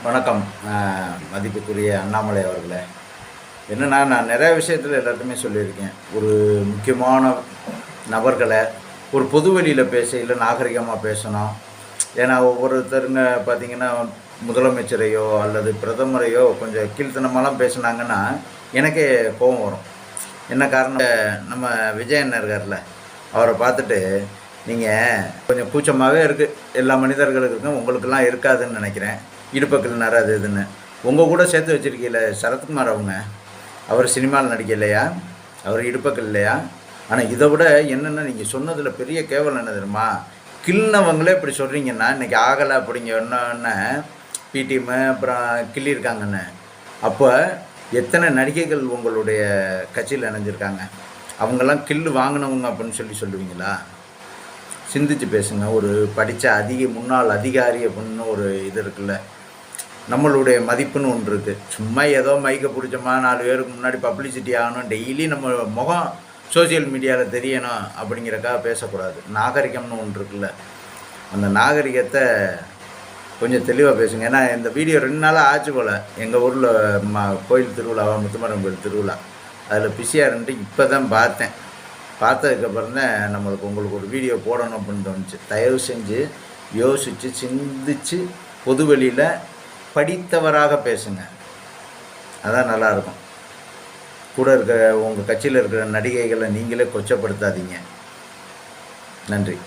வணக்கம். மதிப்புக்குரிய அண்ணாமலை அவர்களே, என்னென்னா நான் நிறைய விஷயத்தில் எல்லாத்துக்குமே சொல்லியிருக்கேன். ஒரு முக்கியமான நபர்களை ஒரு பொது வெளியில் பேசையில் நாகரிகமாக பேசணும். ஏன்னா ஒவ்வொருத்தருங்க பார்த்திங்கன்னா முதலமைச்சரையோ அல்லது பிரதமரையோ கொஞ்சம் கீழ்த்தனமாலாம் பேசுனாங்கன்னா எனக்கே கோபம் வரும். என்ன காரணம், நம்ம விஜய் அண்ணன் இருக்கார்ல, அவரை பார்த்துட்டு நீங்கள் கொஞ்சம் கூச்சமாகவே இருக்குது, எல்லா மனிதர்களுக்கும் உங்களுக்கெல்லாம் இருக்காதுன்னு நினைக்கிறேன், இடுப்பக்கல்னார் அது இதுன்னு. உங்கள் கூட சேர்த்து வச்சுருக்கீங்கள சரத்குமார், அவர் சினிமாவில் நடிக்க இல்லையா, அவர் இடுப்பக்கல் இல்லையா? ஆனால் இதை விட என்னென்னா நீங்கள் சொன்னதில் பெரிய கேவலம் என்ன தெரியுமா, கிள்னவங்களே இப்படி சொல்கிறீங்கன்னா இன்றைக்கி ஆகலை அப்படிங்க என்னன்னு பிடிஎம்மு அப்புறம் கிள்ளியிருக்காங்கன்னு. அப்போ எத்தனை நடிகைகள் உங்களுடைய கட்சியில் இணைஞ்சிருக்காங்க, அவங்கெல்லாம் கில்லு வாங்கினவங்க அப்படின்னு சொல்லுவீங்களா? சிந்திச்சு பேசுங்க. ஒரு படித்த முன்னாள் அதிகாரி அப்படின்னு ஒரு இது இருக்குல்ல, நம்மளுடைய மதிப்புன்னு ஒன்று இருக்குது. சும்மா ஏதோ மைக்கை பிடிச்சோமா 4 பேருக்கு முன்னாடி பப்ளிசிட்டி ஆகணும், டெய்லி நம்ம முகம் சோசியல் மீடியாவில் தெரியணும் அப்படிங்கிறக்காக பேசக்கூடாது. நாகரிகம்னு ஒன்று இருக்குல்ல, அந்த நாகரிகத்தை கொஞ்சம் தெளிவாக பேசுங்க. ஏன்னா இந்த வீடியோ 2 நாளாக ஆச்சு போல். எங்கள் ஊரில் கோயில் திருவிழாவா, முத்துமரம் கோயில் திருவிழா, அதில் பிஸியாக இருந்துட்டு இப்போ தான் பார்த்ததுக்கப்புறம் தான் உங்களுக்கு ஒரு வீடியோ போடணும் அப்படின்னு தோணுச்சு. தயவு செஞ்சு யோசித்து சிந்திச்சு பொது வெளியில் படித்தவராக பேசுங்க, அதான் நல்லாயிருக்கும். கூட இருக்க உங்கள் கட்சியில் இருக்கிற நடிகைகளை நீங்களே கொச்சப்படுத்தாதீங்க. நன்றி.